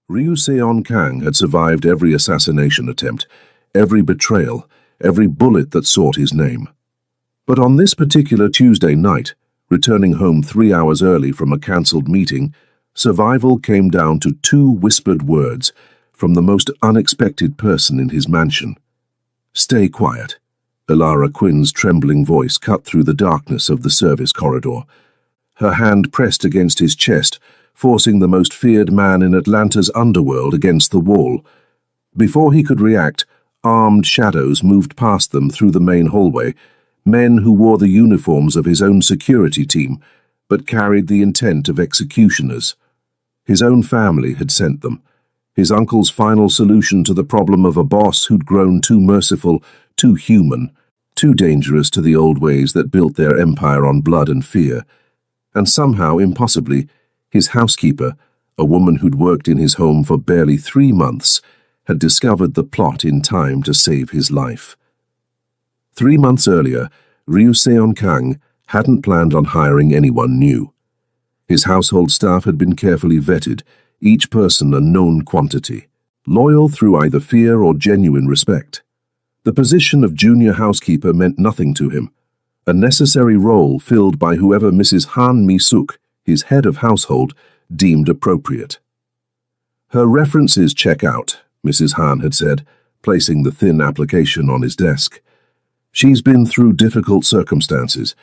Ryu Seon-kang had survived every assassination attempt, every betrayal, every bullet that sought his name. But on this particular Tuesday night, returning home 3 hours early from a cancelled meeting, survival came down to 2 whispered words from the most unexpected person in his mansion. "Stay quiet." Elara Quinn's trembling voice cut through the darkness of the service corridor. Her hand pressed against his chest, forcing the most feared man in Atlanta's underworld against the wall. Before he could react, armed shadows moved past them through the main hallway, men who wore the uniforms of his own security team, but carried the intent of executioners. His own family had sent them, his uncle's final solution to the problem of a boss who'd grown too merciful, too human, too dangerous to the old ways that built their empire on blood and fear. And somehow, impossibly, his housekeeper, a woman who'd worked in his home for barely 3 months, had discovered the plot in time to save his life. 3 months earlier, Ryu Seon-kang hadn't planned on hiring anyone new. His household staff had been carefully vetted, each person a known quantity, loyal through either fear or genuine respect. The position of junior housekeeper meant nothing to him, a necessary role filled by whoever Mrs. Han Mi-suk, his head of household, deemed appropriate. "Her references check out," Mrs. Han had said, placing the thin application on his desk. "She's been through difficult circumstances,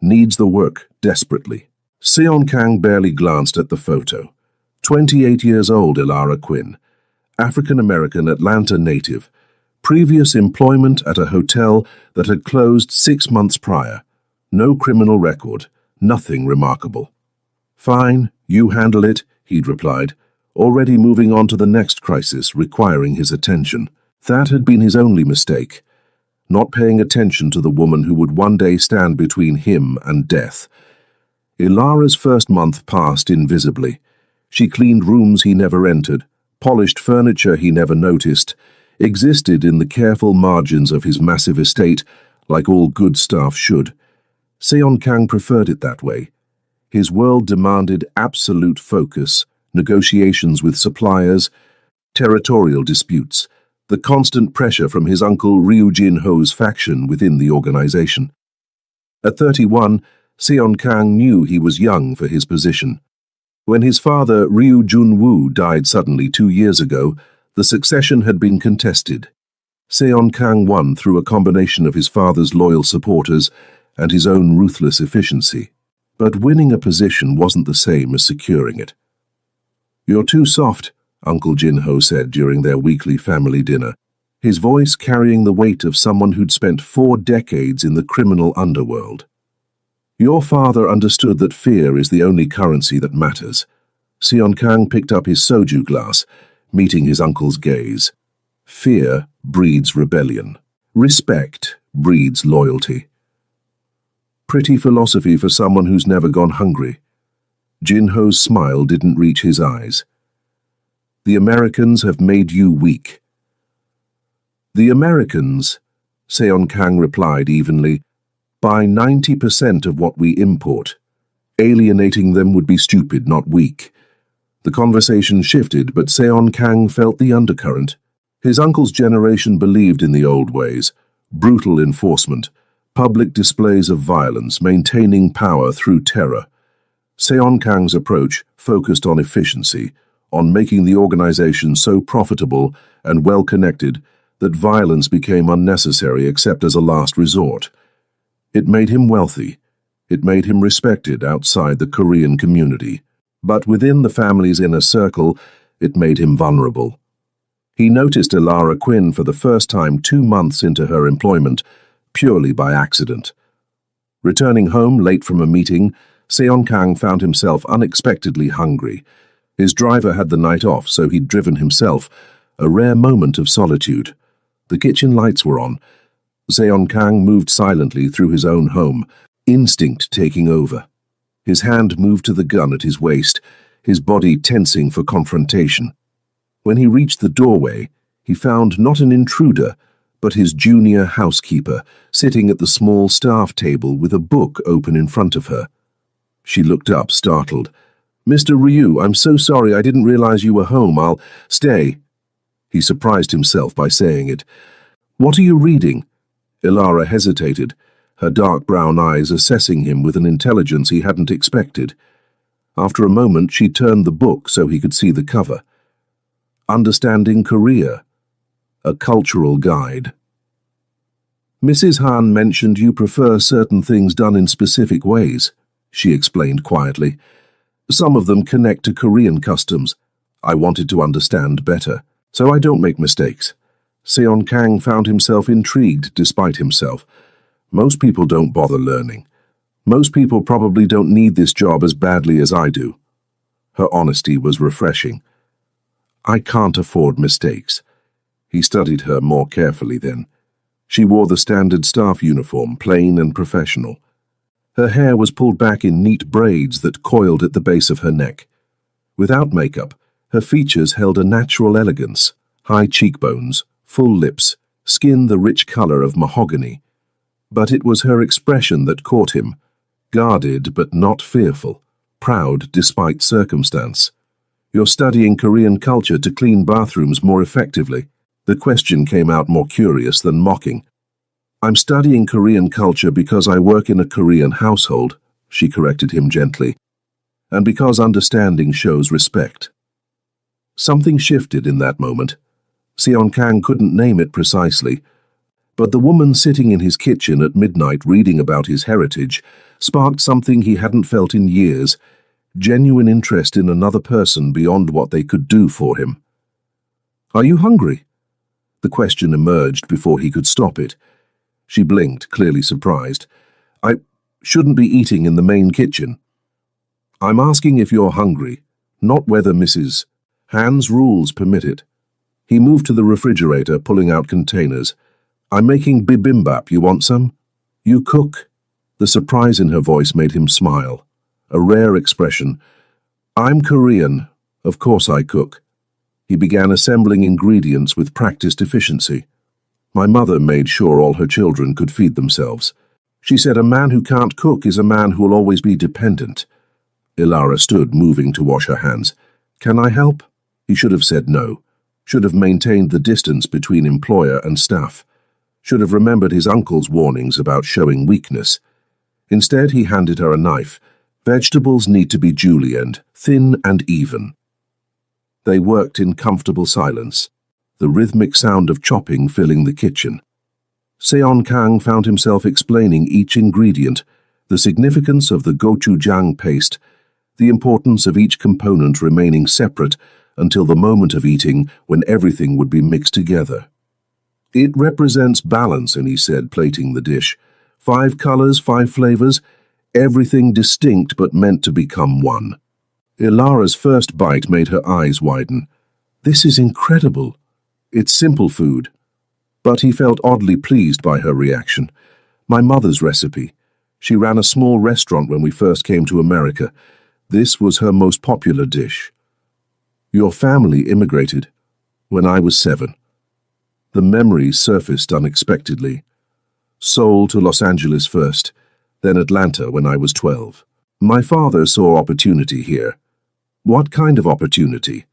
needs the work desperately." Seon-kang barely glanced at the photo. 28 years old Elara Quinn, African-American Atlanta native, previous employment at a hotel that had closed 6 months prior. No criminal record, nothing remarkable. "Fine, you handle it," he'd replied, already moving on to the next crisis requiring his attention. That had been his only mistake, not paying attention to the woman who would one day stand between him and death. Elara's first month passed invisibly. She cleaned rooms he never entered, polished furniture he never noticed, existed in the careful margins of his massive estate like all good staff should. Seon-kang preferred it that way. His world demanded absolute focus, negotiations with suppliers, territorial disputes, the constant pressure from his uncle Ryu Jin-ho's faction within the organization. At 31, Seon-kang knew he was young for his position. When his father, Ryu Jun-woo, died suddenly 2 years ago, the succession had been contested. Seon-kang won through a combination of his father's loyal supporters and his own ruthless efficiency. But winning a position wasn't the same as securing it. "You're too soft," Uncle Jin-ho said during their weekly family dinner, his voice carrying the weight of someone who'd spent 4 decades in the criminal underworld. "Your father understood that fear is the only currency that matters." Seon-kang picked up his soju glass, meeting his uncle's gaze. "Fear breeds rebellion. Respect breeds loyalty." Pretty philosophy for someone who's never gone hungry. Jin-ho's smile didn't reach his eyes. "The Americans have made you weak." "The Americans," Seon-kang replied evenly, "buy 90% of what we import. Alienating them would be stupid, not weak." The conversation shifted, but Seon-kang felt the undercurrent. His uncle's generation believed in the old ways, brutal enforcement, public displays of violence, maintaining power through terror. Seon-kang's approach focused on efficiency, on making the organization so profitable and well-connected that violence became unnecessary except as a last resort. It made him wealthy. It made him respected outside the Korean community. But within the family's inner circle, it made him vulnerable. He noticed Elara Quinn for the first time 2 months into her employment, purely by accident. Returning home late from a meeting, Seon-kang found himself unexpectedly hungry. His driver had the night off, so he'd driven himself, a rare moment of solitude. The kitchen lights were on. Seon-kang moved silently through his own home, instinct taking over. His hand moved to the gun at his waist, his body tensing for confrontation. When he reached the doorway, he found not an intruder, but his junior housekeeper, sitting at the small staff table with a book open in front of her. She looked up, startled. Mr. Ryu, I'm so sorry, I didn't realize you were home. I'll stay. He surprised himself by saying it. What are you reading? Ilara hesitated, her dark brown eyes assessing him with an intelligence he hadn't expected. After a moment, she turned the book so he could see the cover. Understanding Korea, a cultural guide. Mrs. Han mentioned you prefer certain things done in specific ways, she explained quietly. Some of them connect to Korean customs. I wanted to understand better, so I don't make mistakes. Seon Kang found himself intrigued despite himself. Most people don't bother learning. Most people probably don't need this job as badly as I do. Her honesty was refreshing. I can't afford mistakes. He studied her more carefully then. She wore the standard staff uniform, plain and professional. Her hair was pulled back in neat braids that coiled at the base of her neck. Without makeup, her features held a natural elegance, high cheekbones, full lips, skin the rich color of mahogany. But it was her expression that caught him, guarded but not fearful, proud despite circumstance. You're studying Korean culture to clean bathrooms more effectively. The question came out more curious than mocking. I'm studying Korean culture because I work in a Korean household, she corrected him gently, and because understanding shows respect. Something shifted in that moment. Seon Kang couldn't name it precisely, but the woman sitting in his kitchen at midnight reading about his heritage sparked something he hadn't felt in years, genuine interest in another person beyond what they could do for him. Are you hungry? The question emerged before he could stop it. She blinked, clearly surprised. I shouldn't be eating in the main kitchen. I'm asking if you're hungry, not whether Mrs. Han's rules permit it. He moved to the refrigerator, pulling out containers. I'm making bibimbap. You want some? You cook? The surprise in her voice made him smile. A rare expression. I'm Korean. Of course I cook. He began assembling ingredients with practiced efficiency. My mother made sure all her children could feed themselves. She said a man who can't cook is a man who'll always be dependent. Ilara stood, moving to wash her hands. Can I help? He should have said no. Should have maintained the distance between employer and staff. Should have remembered his uncle's warnings about showing weakness. Instead, he handed her a knife. Vegetables need to be julienned, thin and even. They worked in comfortable silence, the rhythmic sound of chopping filling the kitchen. Seon Kang found himself explaining each ingredient, the significance of the gochujang paste, the importance of each component remaining separate until the moment of eating when everything would be mixed together. It represents balance, and he said, plating the dish. 5 colors, 5 flavors, everything distinct but meant to become one. Ilara's first bite made her eyes widen. This is incredible. It's simple food. But he felt oddly pleased by her reaction. My mother's recipe. She ran a small restaurant when we first came to America. This was her most popular dish. Your family immigrated when I was 7. The memories surfaced unexpectedly. Seoul to Los Angeles first, then Atlanta when I was 12. My father saw opportunity here. What kind of opportunity?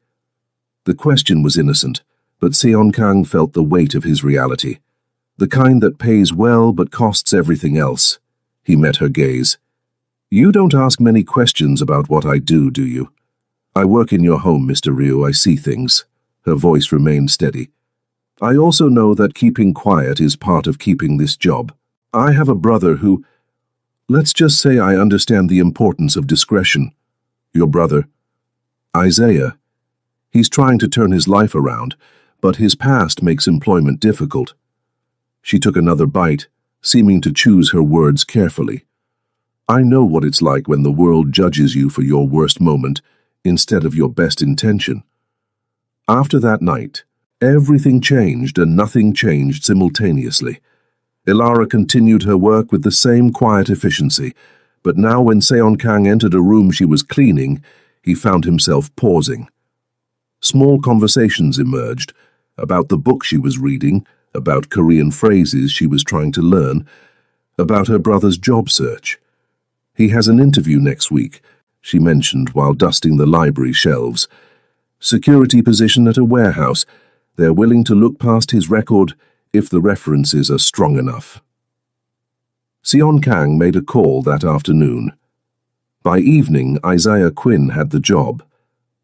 The question was innocent, but Seon Kang felt the weight of his reality. The kind that pays well but costs everything else. He met her gaze. You don't ask many questions about what I do you? I work in your home, Mr. Ryu. I see things. Her voice remained steady. I also know that keeping quiet is part of keeping this job. I have a brother who... Let's just say I understand the importance of discretion. Your brother? Isaiah. He's trying to turn his life around, but his past makes employment difficult. She took another bite, seeming to choose her words carefully. I know what it's like when the world judges you for your worst moment instead of your best intention. After that night, everything changed and nothing changed simultaneously. Ilara continued her work with the same quiet efficiency, but now when Seon Kang entered a room she was cleaning, he found himself pausing. Small conversations emerged about the book she was reading, about Korean phrases she was trying to learn, about her brother's job search. He has an interview next week. she mentioned while dusting the library shelves. Security position at a warehouse. They're willing to look past his record if the references are strong enough. Seon Kang made a call that afternoon. By evening, Isaiah Quinn had the job.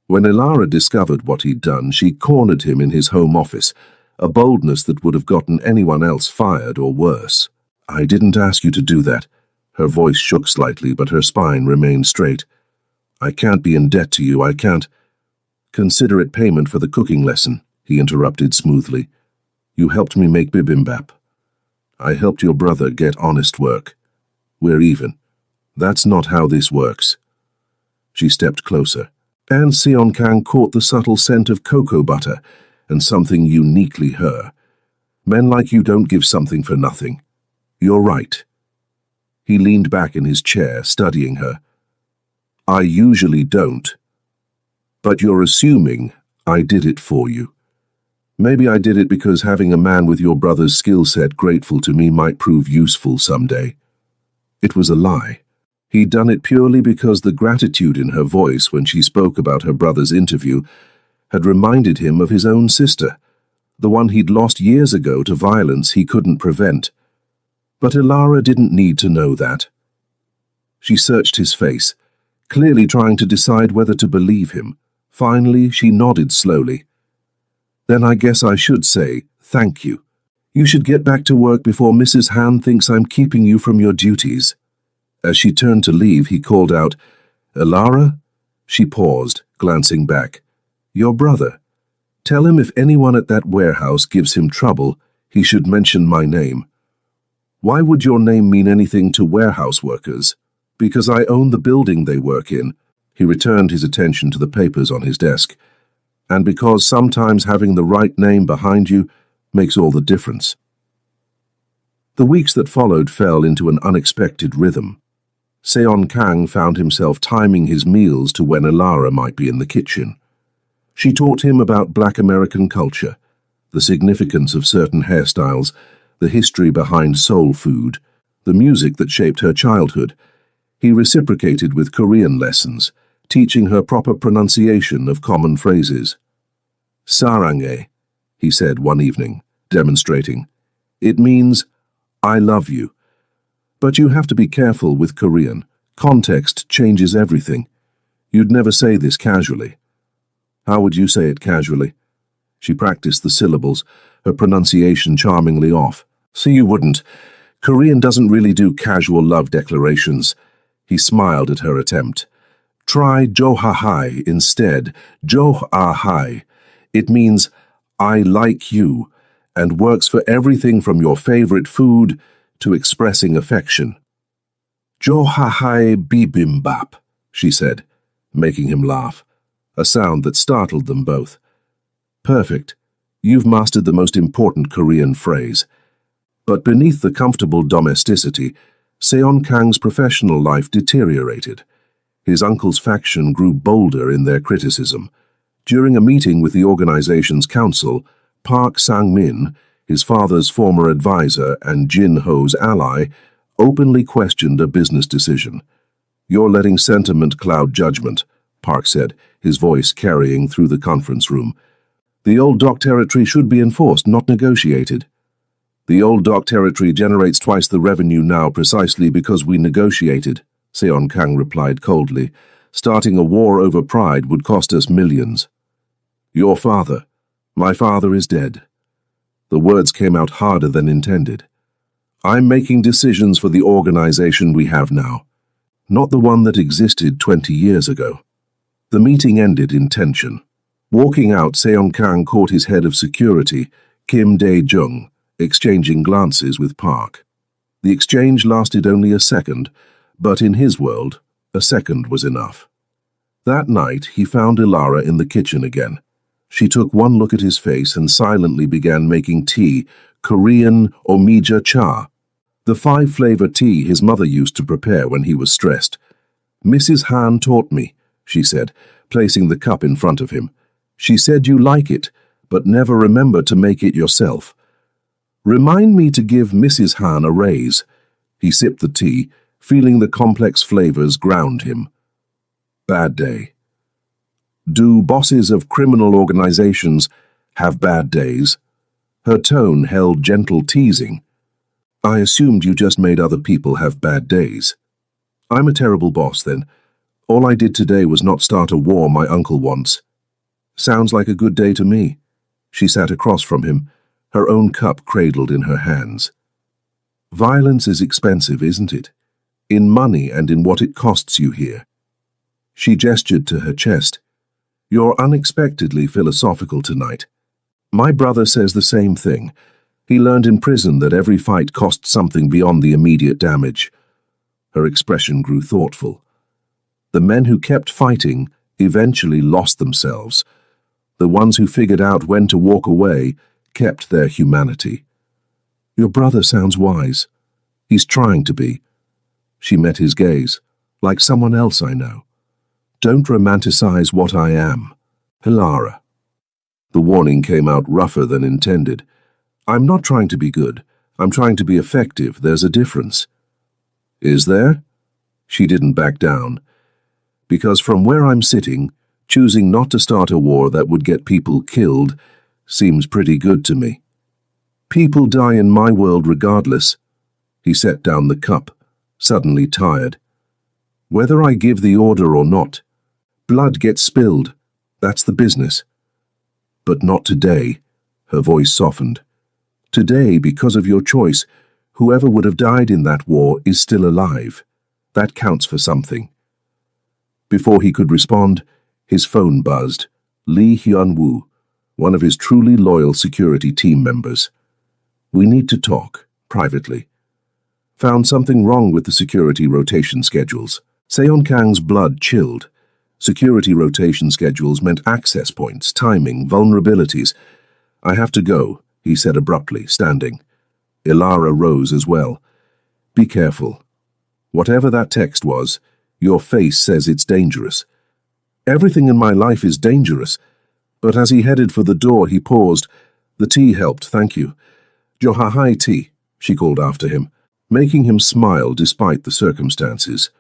When Ilara discovered what he'd done, she cornered him in his home office, a boldness that would have gotten anyone else fired or worse. "I didn't ask you to do that." Her voice shook slightly, but her spine remained straight. "I can't be in debt to you, I can't—" "Consider it payment for the cooking lesson," he interrupted smoothly. "You helped me make bibimbap. I helped your brother get honest work. We're even. That's not how this works." She stepped closer, and Seon Kang caught the subtle scent of cocoa butter and something uniquely her. "Men like you don't give something for nothing. You're right." He leaned back in his chair, studying her. "I usually don't. But you're assuming I did it for you. Maybe I did it because having a man with your brother's skill set grateful to me might prove useful someday." It was a lie. He'd done it purely because the gratitude in her voice when she spoke about her brother's interview had reminded him of his own sister, the one he'd lost years ago to violence he couldn't prevent. But Ilara didn't need to know that. She searched his face, clearly trying to decide whether to believe him. Finally, she nodded slowly. "Then I guess I should say thank you. You should get back to work before Mrs. Han thinks I'm keeping you from your duties." As she turned to leave, he called out, "Ilara?" She paused, glancing back. "Your brother. Tell him if anyone at that warehouse gives him trouble, he should mention my name." "Why would your name mean anything to warehouse workers?" "Because I own the building they work in." He returned his attention to the papers on his desk. "And because sometimes having the right name behind you makes all the difference." The weeks that followed fell into an unexpected rhythm. Seon Kang found himself timing his meals to when Ilara might be in the kitchen. She taught him about Black American culture, the significance of certain hairstyles, the history behind soul food, the music that shaped her childhood. He reciprocated with Korean lessons, teaching her proper pronunciation of common phrases. "Sarange," he said one evening, demonstrating. "It means, I love you. But you have to be careful with Korean. Context changes everything. You'd never say this casually." "How would you say it casually?" She practiced the syllables, her pronunciation charmingly off. "So you wouldn't. Korean doesn't really do casual love declarations." He smiled at her attempt. "Try johahai instead. Johahai. It means, I like you, and works for everything from your favorite food to expressing affection." "Johahai bibimbap," she said, making him laugh, a sound that startled them both. "Perfect. You've mastered the most important Korean phrase." But beneath the comfortable domesticity, Seon Kang's professional life deteriorated. His uncle's faction grew bolder in their criticism. During a meeting with the organization's council, Park Sang-min, his father's former advisor and Jin Ho's ally, openly questioned a business decision. "You're letting sentiment cloud judgment," Park said, his voice carrying through the conference room. "The old dock territory should be enforced, not negotiated." "The old dock territory generates twice the revenue now precisely because we negotiated," Seon Kang replied coldly. "Starting a war over pride would cost us millions." "Your father. My father is dead." The words came out harder than intended. "I'm making decisions for the organization we have now, not the one that existed 20 years ago." The meeting ended in tension. Walking out, Seon Kang caught his head of security, Kim Dae-jung, exchanging glances with Park. The exchange lasted only a second, but in his world, a second was enough. That night, he found Ilara in the kitchen again. She took one look at his face and silently began making tea, Korean omija cha, the 5-flavor tea his mother used to prepare when he was stressed. "Mrs. Han taught me," she said, placing the cup in front of him. "She said you like it, but never remember to make it yourself. Remind me to give Mrs. Han a raise." He sipped the tea, feeling the complex flavors ground him. Bad day. Do bosses of criminal organizations have bad days? Her tone held gentle teasing. I assumed you just made other people have bad days. I'm a terrible boss, then. All I did today was not start a war my uncle wants. Sounds like a good day to me. She sat across from him, her own cup cradled in her hands. Violence is expensive, isn't it? In money and in what it costs you here. She gestured to her chest. You're unexpectedly philosophical tonight. My brother says the same thing. He learned in prison that every fight costs something beyond the immediate damage. Her expression grew thoughtful. The men who kept fighting eventually lost themselves. The ones who figured out when to walk away kept their humanity. Your brother sounds wise. He's trying to be. She met his gaze, like someone else I know. Don't romanticize what I am. Hilara. The warning came out rougher than intended. I'm not trying to be good. I'm trying to be effective. There's a difference. Is there? She didn't back down. Because from where I'm sitting, choosing not to start a war that would get people killed seems pretty good to me. People die in my world regardless. He set down the cup, suddenly tired. Whether I give the order or not, blood gets spilled. That's the business. But not today. Her voice softened. Today, because of your choice, whoever would have died in that war is still alive. That counts for something. Before he could respond, his phone buzzed. Lee Hyun-woo, one of his truly loyal security team members. We need to talk, privately. Found something wrong with the security rotation schedules. Seon Kang's blood chilled. Security rotation schedules meant access points, timing, vulnerabilities. I have to go, he said abruptly, standing. Hilara rose as well. Be careful. Whatever that text was, your face says it's dangerous. Everything in my life is dangerous. But as he headed for the door, he paused. The tea helped, thank you. Johahai tea, she called after him, making him smile despite the circumstances.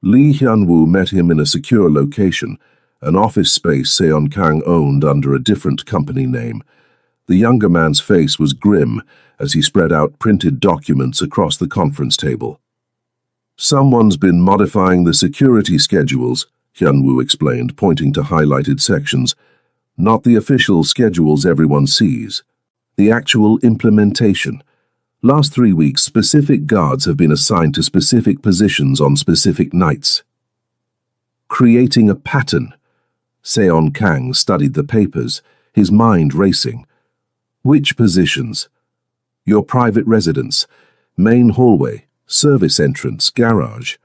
Lee Hyun-woo met him in a secure location, an office space Seon Kang owned under a different company name. The younger man's face was grim as he spread out printed documents across the conference table. Someone's been modifying the security schedules, Hyun-woo explained, pointing to highlighted sections. Not the official schedules everyone sees. The actual implementation. Last 3 weeks, specific guards have been assigned to specific positions on specific nights. Creating a pattern. Seon Kang studied the papers, his mind racing. Which positions? Your private residence, main hallway, service entrance, garage.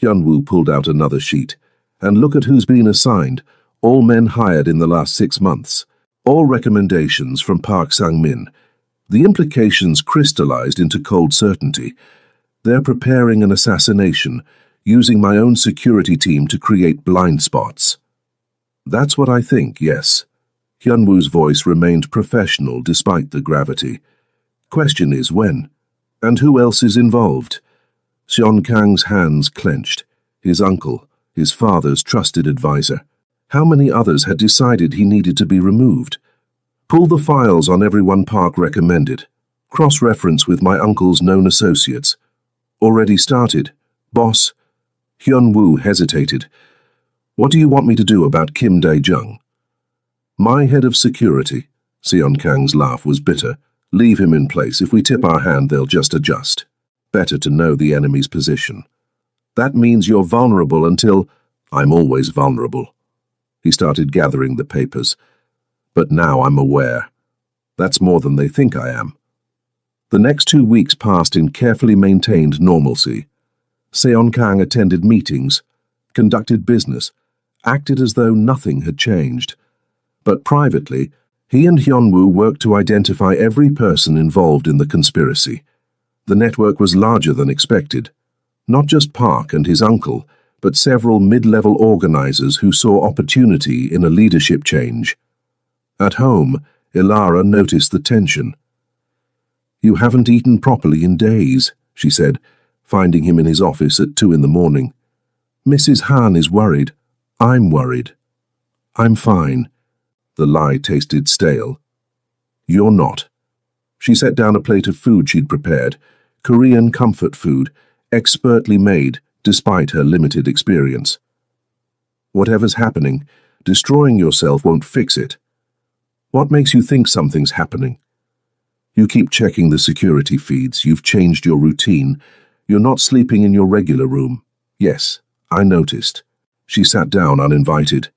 Hyun-woo pulled out another sheet. And look at who's been assigned. All men hired in the last 6 months. All recommendations from Park Sang-min. The implications crystallized into cold certainty. They're preparing an assassination, using my own security team to create blind spots. That's what I think, yes. Hyun-woo's voice remained professional despite the gravity. Question is when? And who else is involved? Seon Kang's hands clenched. His uncle, his father's trusted advisor. How many others had decided he needed to be removed? Pull the files on everyone Park recommended. Cross-reference with my uncle's known associates. Already started. Boss. Hyun-woo hesitated. What do you want me to do about Kim Dae-jung? My head of security. Seon Kang's laugh was bitter. Leave him in place. If we tip our hand, they'll just adjust. Better to know the enemy's position. That means you're vulnerable until... I'm always vulnerable. He started gathering the papers. But now I'm aware. That's more than they think I am. The next 2 weeks passed in carefully maintained normalcy. Seon Kang attended meetings, conducted business, acted as though nothing had changed. But privately, he and Hyun-woo worked to identify every person involved in the conspiracy. The network was larger than expected. Not just Park and his uncle, but several mid-level organizers who saw opportunity in a leadership change. At home, Hilara noticed the tension. You haven't eaten properly in days, she said, finding him in his office at 2 in the morning. Mrs. Han is worried. I'm worried. I'm fine. The lie tasted stale. You're not. She set down a plate of food she'd prepared, Korean comfort food, expertly made, despite her limited experience. Whatever's happening, destroying yourself won't fix it. What makes you think something's happening? You keep checking the security feeds, you've changed your routine, you're not sleeping in your regular room. Yes, I noticed. She sat down uninvited.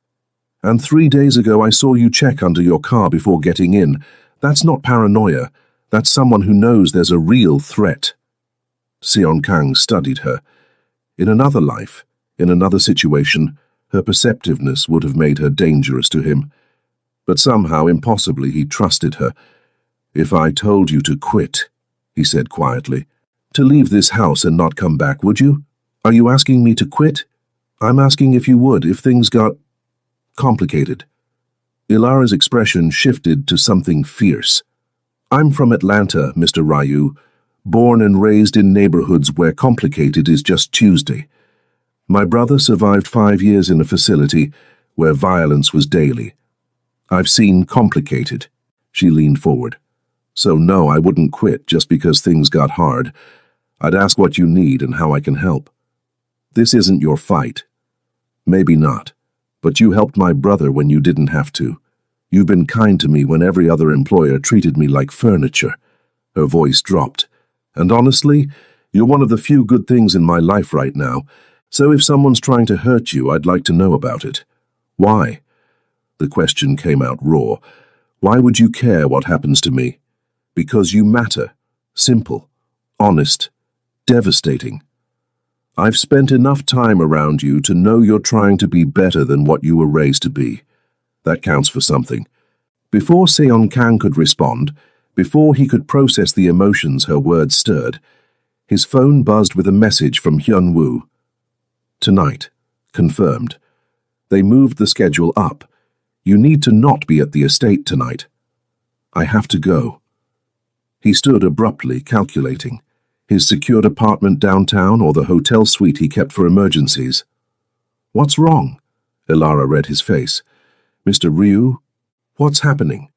And 3 days ago I saw you check under your car before getting in. That's not paranoia. That's someone who knows there's a real threat. Seon Kang studied her. In another life, in another situation, her perceptiveness would have made her dangerous to him. But somehow, impossibly, he trusted her. If I told you to quit, he said quietly, to leave this house and not come back, would you? Are you asking me to quit? I'm asking if you would, if things got complicated. Ilara's expression shifted to something fierce. I'm from Atlanta, Mr. Ryu, born and raised in neighborhoods where complicated is just Tuesday. My brother survived 5 years in a facility where violence was daily. I've seen complicated. She leaned forward. So no, I wouldn't quit just because things got hard. I'd ask what you need and how I can help. This isn't your fight. Maybe not, but you helped my brother when you didn't have to. You've been kind to me when every other employer treated me like furniture. Her voice dropped. And honestly, you're one of the few good things in my life right now, so if someone's trying to hurt you, I'd like to know about it. Why? The question came out raw. Why would you care what happens to me? Because you matter. Simple. Honest. Devastating. I've spent enough time around you to know you're trying to be better than what you were raised to be. That counts for something. Before Seon Kang could respond, before he could process the emotions her words stirred, his phone buzzed with a message from Hyun Woo. Tonight. Confirmed. They moved the schedule up. You need to not be at the estate tonight. I have to go. He stood abruptly, calculating. His secured apartment downtown or the hotel suite he kept for emergencies. What's wrong? Ilara read his face. Mr. Ryu? What's happening?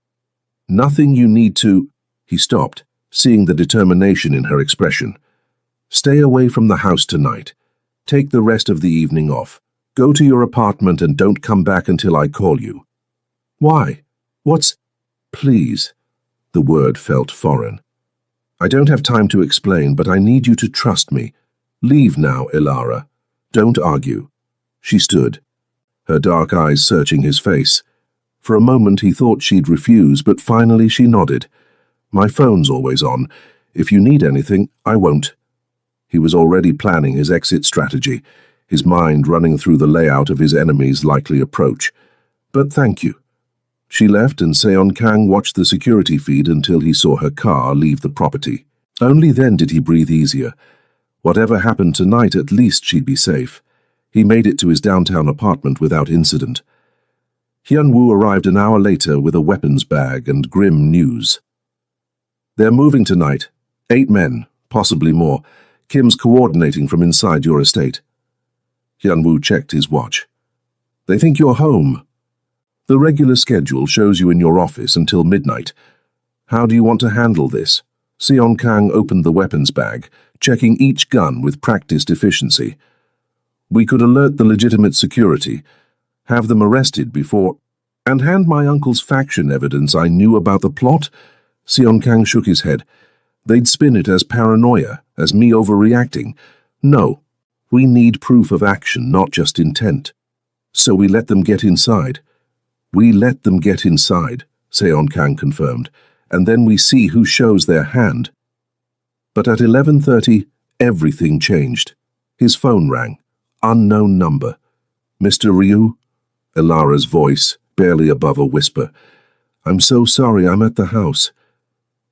Nothing you need to... He stopped, seeing the determination in her expression. Stay away from the house tonight. Take the rest of the evening off. Go to your apartment and don't come back until I call you. Why? What's... Please. The word felt foreign. I don't have time to explain, but I need you to trust me. Leave now, Ilara. Don't argue. She stood, her dark eyes searching his face. For a moment he thought she'd refuse, but finally she nodded. My phone's always on. If you need anything, I won't. He was already planning his exit strategy, his mind running through the layout of his enemy's likely approach. But thank you. She left and Seon Kang watched the security feed until he saw her car leave the property. Only then did he breathe easier. Whatever happened tonight, at least she'd be safe. He made it to his downtown apartment without incident. Hyun Woo arrived an hour later with a weapons bag and grim news. They're moving tonight. 8 men, possibly more. Kim's coordinating from inside your estate. Hyun Woo checked his watch. They think you're home. The regular schedule shows you in your office until midnight. How do you want to handle this? Seon Kang opened the weapons bag, checking each gun with practiced efficiency. We could alert the legitimate security, have them arrested before, and hand my uncle's faction evidence I knew about the plot. Seon Kang shook his head. They'd spin it as paranoia, as me overreacting. No, we need proof of action, not just intent. So we let them get inside. We let them get inside, Seon Kang confirmed, and then we see who shows their hand. But at 11:30, everything changed. His phone rang. Unknown number. Mr. Ryu? Ilara's voice, barely above a whisper. I'm so sorry, I'm at the house.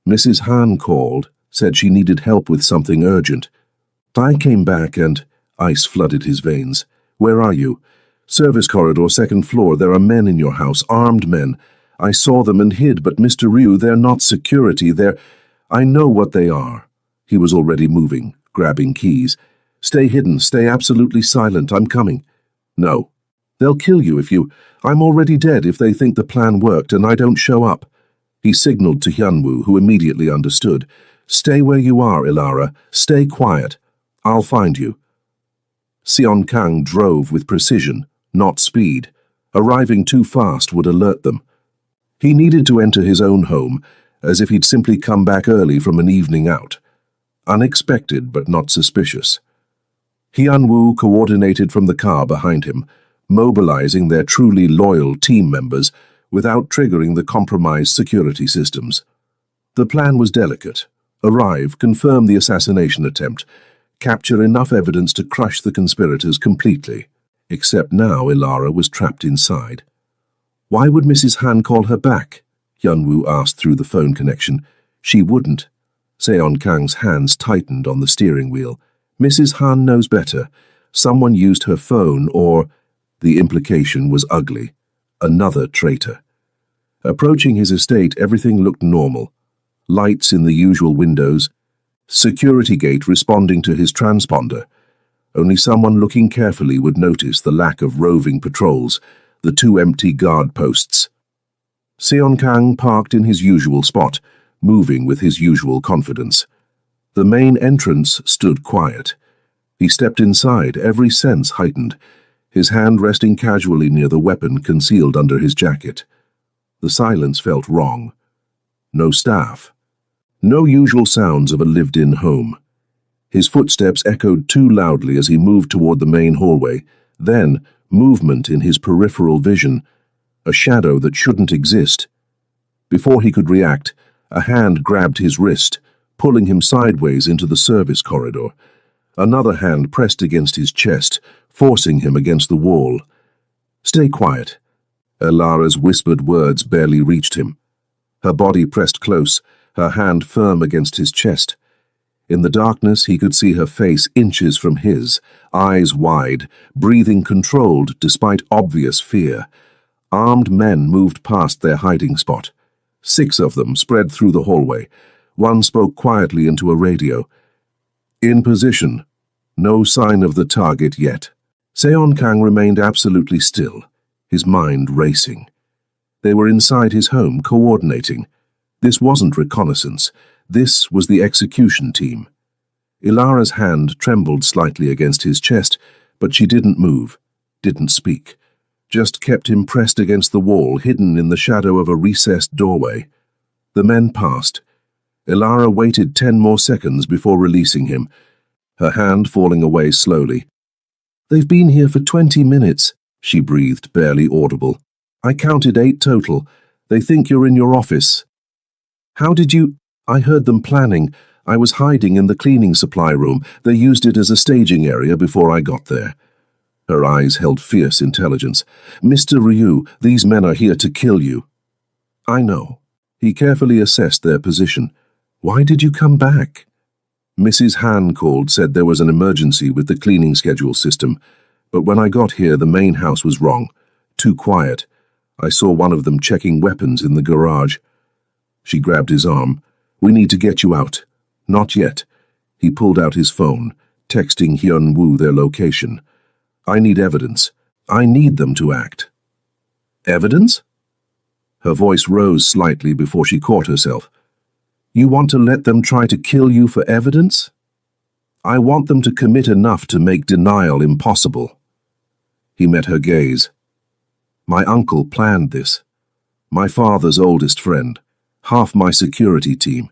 Mrs. Han called, said she needed help with something urgent. I came back and... Ice flooded his veins. Where are you? Service corridor, 2nd floor. There are men in your house, armed men. I saw them and hid, but Mr. Ryu, they're not security, they're... I know what they are. He was already moving, grabbing keys. Stay hidden, stay absolutely silent, I'm coming. No. They'll kill you if you— I'm already dead if they think the plan worked and I don't show up. He signaled to Hyunwoo, who immediately understood. Stay where you are, Ilara. Stay quiet. I'll find you. Seon Kang drove with precision, not speed. Arriving too fast would alert them. He needed to enter his own home, as if he'd simply come back early from an evening out. Unexpected but not suspicious. Hyunwoo coordinated from the car behind him, mobilizing their truly loyal team members without triggering the compromised security systems. The plan was delicate. Arrive, confirm the assassination attempt, capture enough evidence to crush the conspirators completely. Except now Ilara was trapped inside. Why would Mrs. Han call her back? Hyunwoo asked through the phone connection. She wouldn't. Seon Kang's hands tightened on the steering wheel. Mrs. Han knows better. Someone used her phone or— the implication was ugly. Another traitor. Approaching his estate, everything looked normal. Lights in the usual windows. Security gate responding to his transponder. Only someone looking carefully would notice the lack of roving patrols, the 2 empty guard posts. Seon Kang parked in his usual spot, moving with his usual confidence. The main entrance stood quiet. He stepped inside, every sense heightened, his hand resting casually near the weapon concealed under his jacket. The silence felt wrong. No staff. No usual sounds of a lived-in home. His footsteps echoed too loudly as he moved toward the main hallway. Then, movement in his peripheral vision, a shadow that shouldn't exist. Before he could react, a hand grabbed his wrist, pulling him sideways into the service corridor. Another hand pressed against his chest, forcing him against the wall. Stay quiet. Ilara's whispered words barely reached him. Her body pressed close, her hand firm against his chest. In the darkness, he could see her face inches from his, eyes wide, breathing controlled despite obvious fear. Armed men moved past their hiding spot. 6 of them spread through the hallway. One spoke quietly into a radio. In position. No sign of the target yet. Seon Kang remained absolutely still, his mind racing. They were inside his home, coordinating. This wasn't reconnaissance. This was the execution team. Ilara's hand trembled slightly against his chest, but she didn't move, didn't speak, just kept him pressed against the wall, hidden in the shadow of a recessed doorway. The men passed. Ilara waited 10 more seconds before releasing him, her hand falling away slowly. They've been here for 20 minutes, she breathed, barely audible. I counted 8 total. They think you're in your office. How did you— I heard them planning. I was hiding in the cleaning supply room. They used it as a staging area before I got there. Her eyes held fierce intelligence. Mr. Ryu, these men are here to kill you. I know. He carefully assessed their position. Why did you come back? Mrs. Han called, said there was an emergency with the cleaning schedule system. But when I got here, the main house was wrong. Too quiet. I saw one of them checking weapons in the garage. She grabbed his arm. We need to get you out. Not yet. He pulled out his phone, texting Hyunwoo their location. I need evidence. I need them to act. Evidence? Her voice rose slightly before she caught herself. You want to let them try to kill you for evidence? I want them to commit enough to make denial impossible. He met her gaze. My uncle planned this. My father's oldest friend. Half my security team.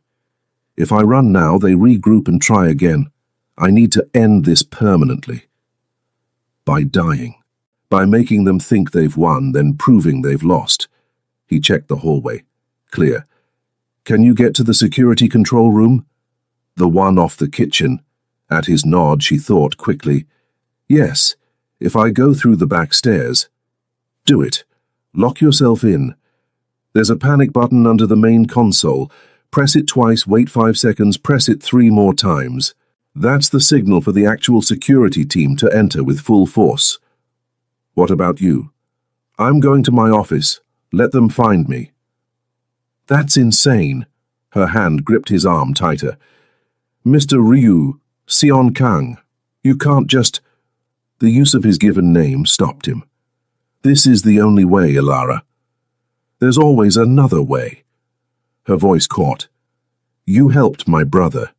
If I run now, they regroup and try again. I need to end this permanently. By dying. By making them think they've won, then proving they've lost. He checked the hallway. Clear. Can you get to the security control room? The one off the kitchen. At his nod, she thought quickly. Yes, if I go through the back stairs. Do it. Lock yourself in. There's a panic button under the main console. Press it twice, wait 5 seconds, press it 3 more times. That's the signal for the actual security team to enter with full force. What about you? I'm going to my office. Let them find me. That's insane. Her hand gripped his arm tighter. Mr. Ryu, Seon Kang, you can't just— The use of his given name stopped him. This is the only way, Ilara. There's always another way. Her voice caught. You helped my brother.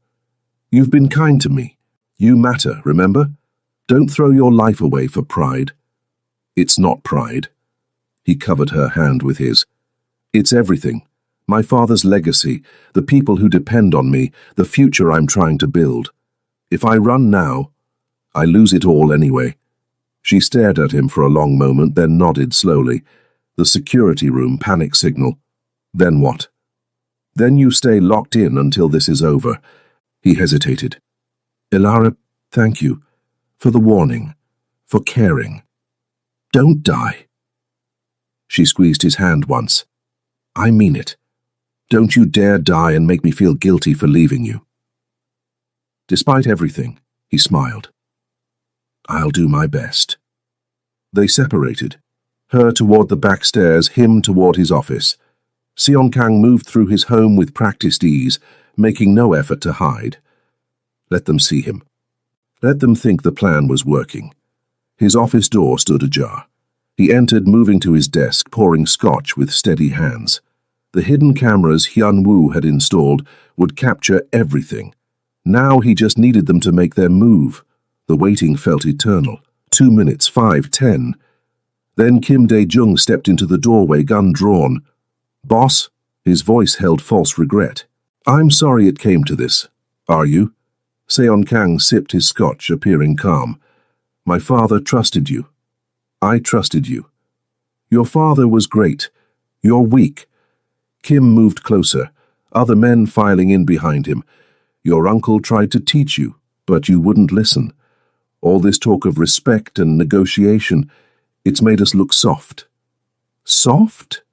You've been kind to me. You matter, remember? Don't throw your life away for pride. It's not pride. He covered her hand with his. It's everything. My father's legacy, the people who depend on me, the future I'm trying to build. If I run now, I lose it all anyway. She stared at him for a long moment, then nodded slowly. The security room panic signal. Then what? Then you stay locked in until this is over. He hesitated. Ilara, thank you. For the warning. For caring. Don't die. She squeezed his hand once. I mean it. Don't you dare die and make me feel guilty for leaving you. Despite everything, he smiled. I'll do my best. They separated. Her toward the back stairs, him toward his office. Seon Kang moved through his home with practiced ease, making no effort to hide. Let them see him. Let them think the plan was working. His office door stood ajar. He entered, moving to his desk, pouring scotch with steady hands. The hidden cameras Hyun-woo had installed would capture everything. Now he just needed them to make their move. The waiting felt eternal. 2 minutes, 5, 10. Then Kim Dae-jung stepped into the doorway, gun drawn. Boss? His voice held false regret. I'm sorry it came to this. Are you? Seon Kang sipped his scotch, appearing calm. My father trusted you. I trusted you. Your father was great. You're weak. Kim moved closer, other men filing in behind him. Your uncle tried to teach you, but you wouldn't listen. All this talk of respect and negotiation, it's made us look soft. Soft?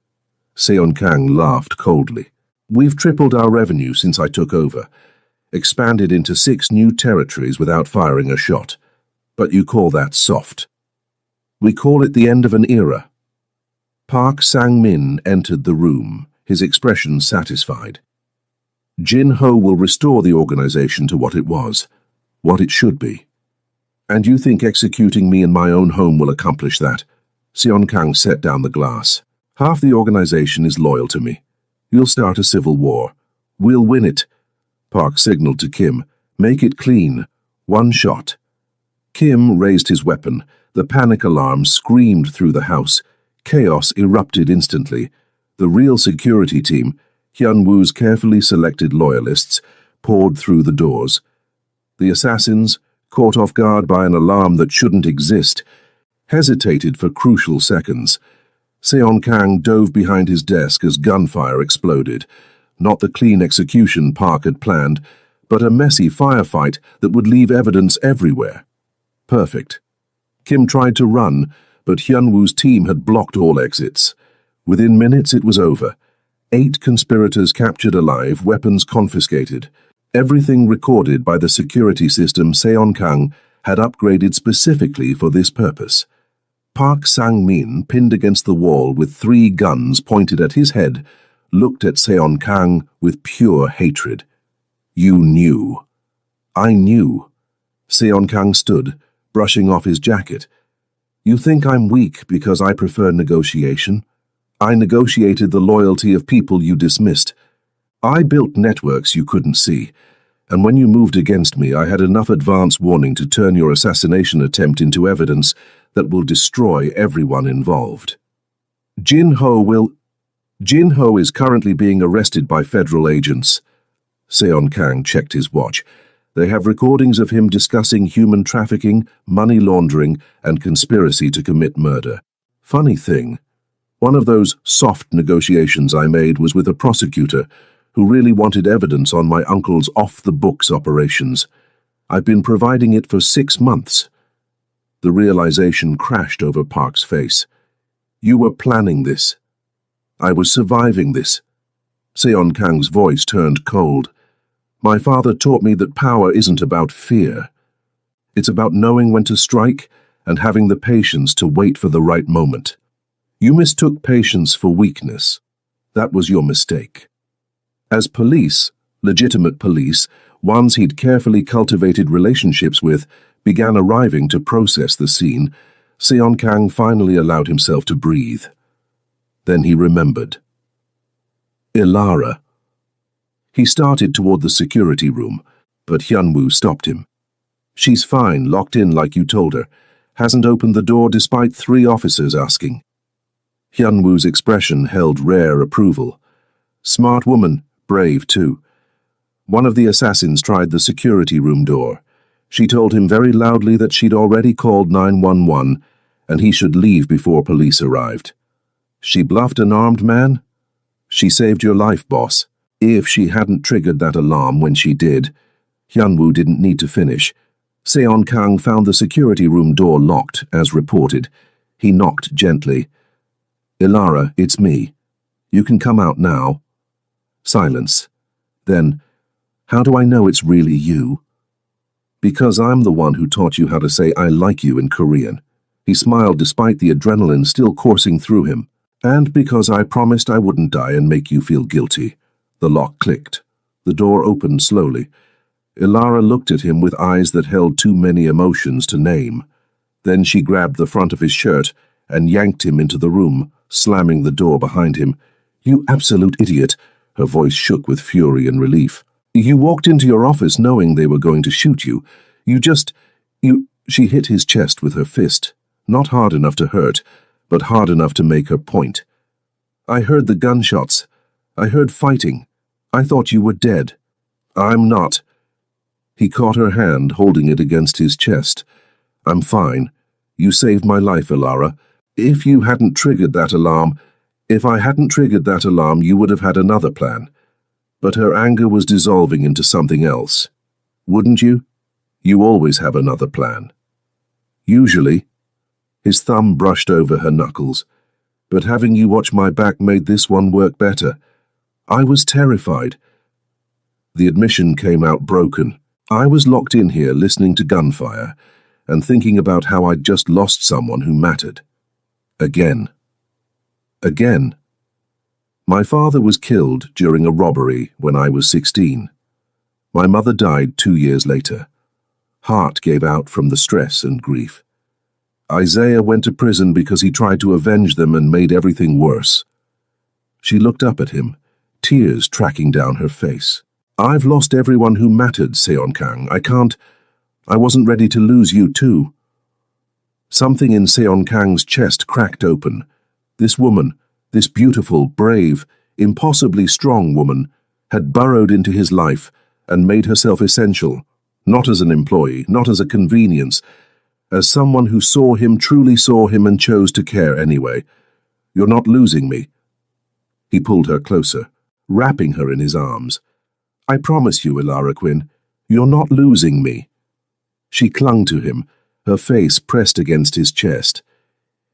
Seon Kang laughed coldly. We've tripled our revenue since I took over, expanded into 6 new territories without firing a shot. But you call that soft. We call it the end of an era. Park Sang-min entered the room, his expression satisfied. Jin-ho will restore the organization to what it was, what it should be. And you think executing me in my own home will accomplish that? Seon Kang set down the glass. Half the organization is loyal to me. You'll start a civil war. We'll win it. Park signaled to Kim. Make it clean. 1 shot. Kim raised his weapon. The panic alarm screamed through the house. Chaos erupted instantly. The real security team, Hyun-woo's carefully selected loyalists, poured through the doors. The assassins, caught off guard by an alarm that shouldn't exist, hesitated for crucial seconds. Seon Kang dove behind his desk as gunfire exploded. Not the clean execution Park had planned, but a messy firefight that would leave evidence everywhere. Perfect. Kim tried to run, but Hyun-woo's team had blocked all exits. Within minutes it was over. 8 conspirators captured alive, weapons confiscated. Everything recorded by the security system Seon Kang had upgraded specifically for this purpose. Park Sang-min, pinned against the wall with 3 guns pointed at his head, looked at Seon Kang with pure hatred. You knew. I knew. Seon Kang stood, brushing off his jacket. You think I'm weak because I prefer negotiation? I negotiated the loyalty of people you dismissed. I built networks you couldn't see, and when you moved against me, I had enough advance warning to turn your assassination attempt into evidence that will destroy everyone involved. Jin-ho is currently being arrested by federal agents. Seon Kang checked his watch. They have recordings of him discussing human trafficking, money laundering, and conspiracy to commit murder. Funny thing, one of those soft negotiations I made was with a prosecutor who really wanted evidence on my uncle's off-the-books operations. I've been providing it for 6 months. The realization crashed over Park's face. You were planning this. I was surviving this. Seon Kang's voice turned cold. My father taught me that power isn't about fear. It's about knowing when to strike and having the patience to wait for the right moment. You mistook patience for weakness. That was your mistake. As police, legitimate police, ones he'd carefully cultivated relationships with, began arriving to process the scene, Seon Kang finally allowed himself to breathe. Then he remembered. Ilara. He started toward the security room, but Hyunwoo stopped him. She's fine, locked in like you told her. Hasn't opened the door despite 3 officers asking. Hyunwoo's expression held rare approval. Smart woman, brave too. One of the assassins tried the security room door. She told him very loudly that she'd already called 911 and he should leave before police arrived. She bluffed an armed man? She saved your life, boss. If she hadn't triggered that alarm when she did. Hyunwoo didn't need to finish. Seon Kang found the security room door locked, as reported. He knocked gently. Ilara, it's me. You can come out now. Silence. Then, how do I know it's really you? Because I'm the one who taught you how to say I like you in Korean. He smiled despite the adrenaline still coursing through him. And because I promised I wouldn't die and make you feel guilty. The lock clicked. The door opened slowly. Ilara looked at him with eyes that held too many emotions to name. Then she grabbed the front of his shirt and yanked him into the room, slamming the door behind him. You absolute idiot! Her voice shook with fury and relief. You walked into your office knowing they were going to shoot you. She hit his chest with her fist, not hard enough to hurt, but hard enough to make her point. I heard the gunshots. I heard fighting. I thought you were dead. I'm not. He caught her hand, holding it against his chest. I'm fine. You saved my life, Ilara. If I hadn't triggered that alarm, you would have had another plan. But her anger was dissolving into something else. Wouldn't you? You always have another plan. Usually. His thumb brushed over her knuckles. But having you watch my back made this one work better. I was terrified. The admission came out broken. I was locked in here listening to gunfire and thinking about how I'd just lost someone who mattered. Again. Again. My father was killed during a robbery when I was 16. My mother died 2 years later. Heart gave out from the stress and grief. Isaiah went to prison because he tried to avenge them and made everything worse. She looked up at him, tears tracking down her face. I've lost everyone who mattered, Seon Kang. I wasn't ready to lose you too. Something in Seon Kang's chest cracked open. This woman, this beautiful, brave, impossibly strong woman, had burrowed into his life and made herself essential, not as an employee, not as a convenience, as someone who saw him, truly saw him, and chose to care anyway. You're not losing me. He pulled her closer, wrapping her in his arms. I promise you, Ilara Quinn, you're not losing me. She clung to him, her face pressed against his chest.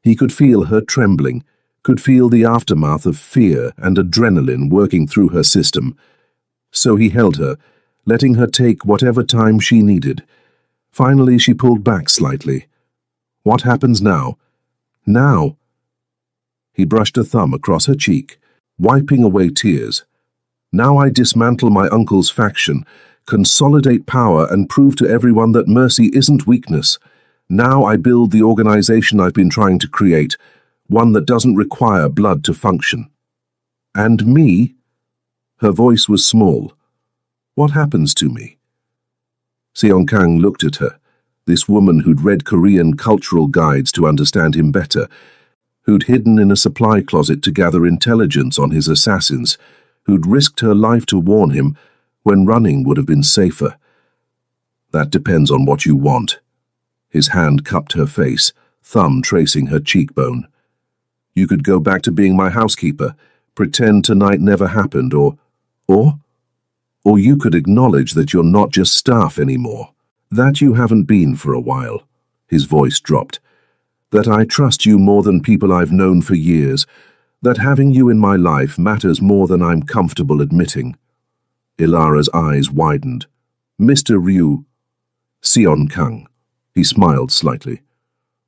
He could feel her trembling, could feel the aftermath of fear and adrenaline working through her system. So he held her, letting her take whatever time she needed. Finally, she pulled back slightly. What happens now? Now? He brushed a thumb across her cheek, wiping away tears. Now I dismantle my uncle's faction, consolidate power, and prove to everyone that mercy isn't weakness. Now I build the organization I've been trying to create, one that doesn't require blood to function. And me? Her voice was small. What happens to me? Seon Kang looked at her, this woman who'd read Korean cultural guides to understand him better, who'd hidden in a supply closet to gather intelligence on his assassins, who'd risked her life to warn him when running would have been safer. That depends on what you want. His hand cupped her face, thumb tracing her cheekbone. You could go back to being my housekeeper, pretend tonight never happened, or you could acknowledge that you're not just staff anymore, that you haven't been for a while. His voice dropped. That I trust you more than people I've known for years, that having you in my life matters more than I'm comfortable admitting. Ilara's eyes widened. Mr. Ryu. Seon Kang. He smiled slightly.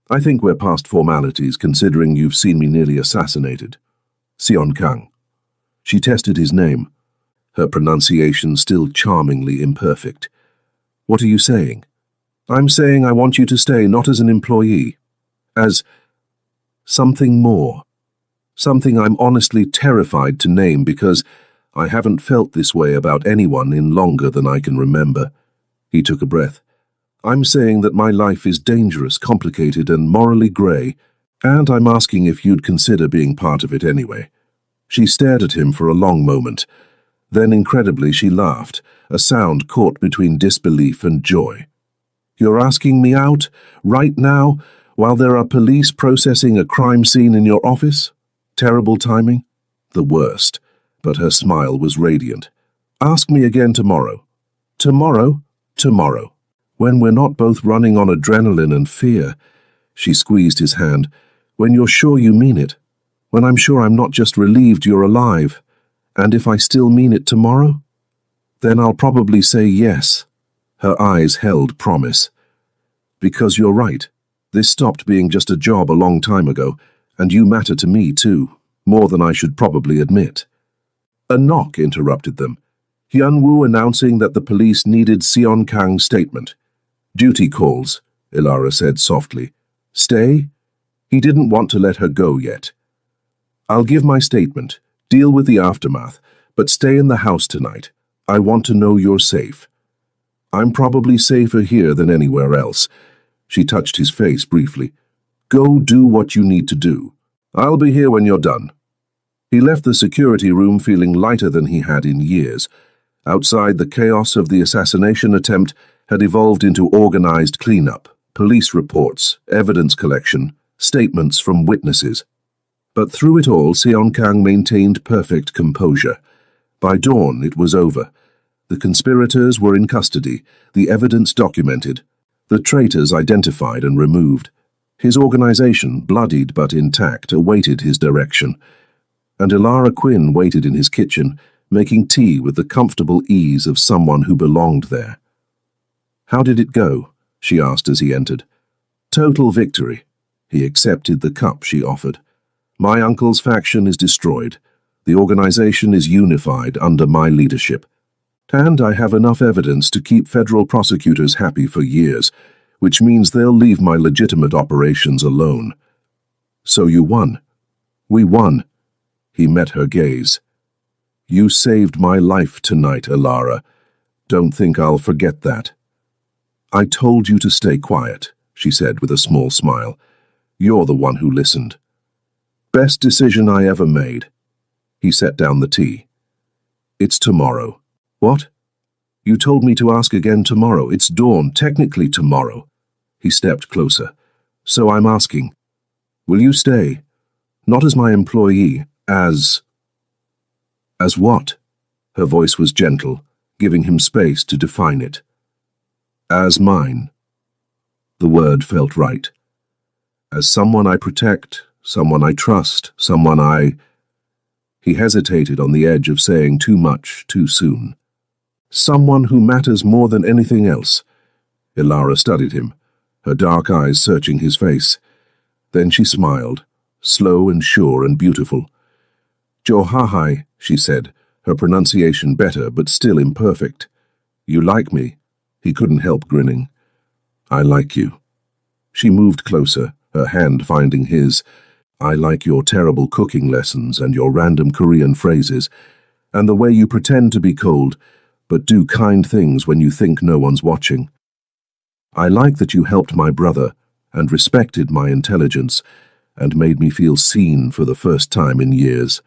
I think we're past formalities, considering you've seen me nearly assassinated. Seon Kang. She tested his name, her pronunciation still charmingly imperfect. What are you saying? I'm saying I want you to stay not as an employee, as something more. Something I'm honestly terrified to name because I haven't felt this way about anyone in longer than I can remember. He took a breath. I'm saying that my life is dangerous, complicated, and morally grey, and I'm asking if you'd consider being part of it anyway. She stared at him for a long moment. Then, incredibly, she laughed, a sound caught between disbelief and joy. You're asking me out, right now, while there are police processing a crime scene in your office? Terrible timing? The worst. But her smile was radiant. Ask me again tomorrow. Tomorrow? Tomorrow. When we're not both running on adrenaline and fear. She squeezed his hand. When you're sure you mean it. When I'm sure I'm not just relieved you're alive. And if I still mean it tomorrow? Then I'll probably say yes. Her eyes held promise. Because you're right. This stopped being just a job a long time ago, and you matter to me too, more than I should probably admit. A knock interrupted them. Hyunwoo announcing that the police needed Seon Kang's statement. Duty calls, Ilara said softly. Stay? He didn't want to let her go yet. I'll give my statement, deal with the aftermath, but stay in the house tonight. I want to know you're safe. I'm probably safer here than anywhere else. She touched his face briefly. Go do what you need to do. I'll be here when you're done. He left the security room feeling lighter than he had in years. Outside, the chaos of the assassination attempt had evolved into organized cleanup, police reports, evidence collection, statements from witnesses. But through it all, Seon Kang maintained perfect composure. By dawn, it was over. The conspirators were in custody, the evidence documented, the traitors identified and removed. His organization, bloodied but intact, awaited his direction. And Ilara Quinn waited in his kitchen, making tea with the comfortable ease of someone who belonged there. How did it go? She asked as he entered. Total victory. He accepted the cup she offered. My uncle's faction is destroyed. The organization is unified under my leadership. And I have enough evidence to keep federal prosecutors happy for years, which means they'll leave my legitimate operations alone. So you won. We won. He met her gaze. You saved my life tonight, Ilara. Don't think I'll forget that. I told you to stay quiet, she said with a small smile. You're the one who listened. Best decision I ever made. He set down the tea. It's tomorrow. What? You told me to ask again tomorrow. It's dawn, technically tomorrow. He stepped closer. So I'm asking, will you stay? Not as my employee, as what? Her voice was gentle, giving him space to define it. As mine. The word felt right. As someone I protect, someone I trust, someone I... He hesitated on the edge of saying too much too soon. Someone who matters more than anything else. Ilara studied him, her dark eyes searching his face. Then she smiled, slow and sure and beautiful. Johahai, she said, her pronunciation better but still imperfect. You like me? He couldn't help grinning. I like you. She moved closer, her hand finding his. I like your terrible cooking lessons and your random Korean phrases, and the way you pretend to be cold, but do kind things when you think no one's watching. I like that you helped my brother and respected my intelligence and made me feel seen for the first time in years.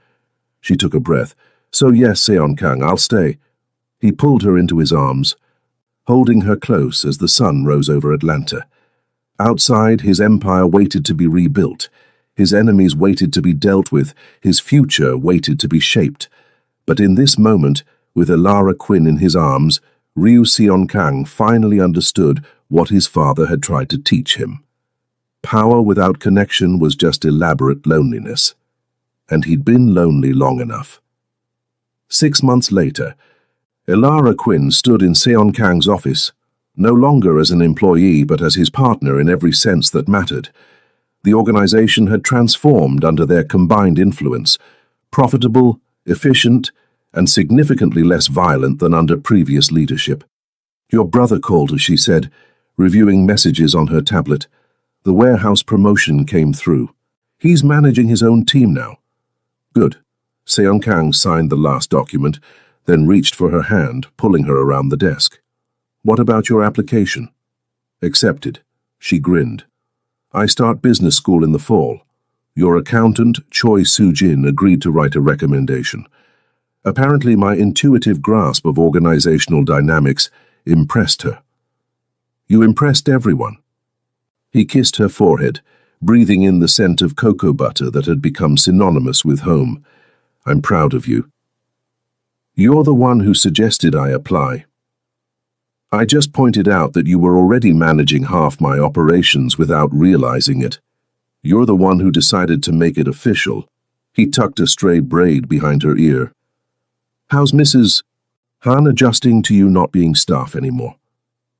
She took a breath. So yes, Seon Kang, I'll stay. He pulled her into his arms, holding her close as the sun rose over Atlanta. Outside, his empire waited to be rebuilt. His enemies waited to be dealt with. His future waited to be shaped. But in this moment, with Ilara Quinn in his arms, Ryu Seon Kang finally understood what his father had tried to teach him. Power without connection was just elaborate loneliness. And he'd been lonely long enough. 6 months later, Ilara Quinn stood in Seon Kang's office, no longer as an employee but as his partner in every sense that mattered. The organization had transformed under their combined influence, profitable, efficient, and significantly less violent than under previous leadership. Your brother called, as she said, reviewing messages on her tablet. The warehouse promotion came through. He's managing his own team now. Good. Seon Kang signed the last document, then reached for her hand, pulling her around the desk. What about your application? Accepted. She grinned. I start business school in the fall. Your accountant, Choi Soo-jin, agreed to write a recommendation. Apparently my intuitive grasp of organizational dynamics impressed her. You impressed everyone. He kissed her forehead, breathing in the scent of cocoa butter that had become synonymous with home. I'm proud of you. You're the one who suggested I apply. I just pointed out that you were already managing half my operations without realizing it. You're the one who decided to make it official. He tucked a stray braid behind her ear. How's Mrs. Han adjusting to you not being staff anymore?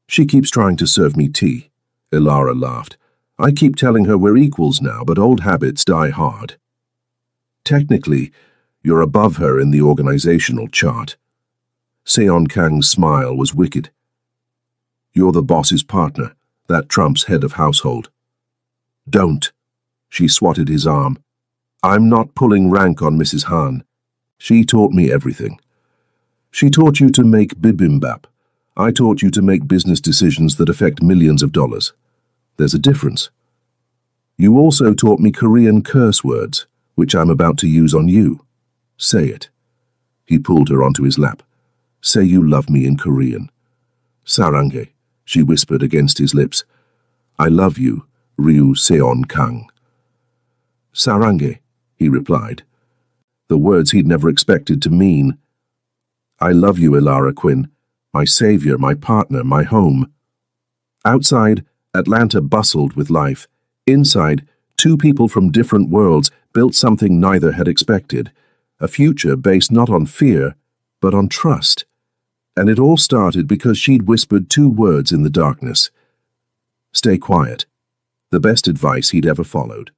She keeps trying to serve me tea. Ilara laughed. I keep telling her we're equals now, but old habits die hard. Technically, you're above her in the organizational chart. Seon Kang's smile was wicked. You're the boss's partner. That trumps head of household. Don't. She swatted his arm. I'm not pulling rank on Mrs. Han. She taught me everything. She taught you to make bibimbap. I taught you to make business decisions that affect millions of dollars. There's a difference. You also taught me Korean curse words, which I'm about to use on you. Say it. He pulled her onto his lap. Say you love me in Korean. Sarange, she whispered against his lips. I love you, Ryu Seon Kang. Sarange, he replied. The words he'd never expected to mean. I love you, Ilara Quinn, my savior, my partner, my home. Outside, Atlanta bustled with life. Inside, two people from different worlds built something neither had expected, a future based not on fear, but on trust. And it all started because she'd whispered two words in the darkness. Stay quiet. The best advice he'd ever followed.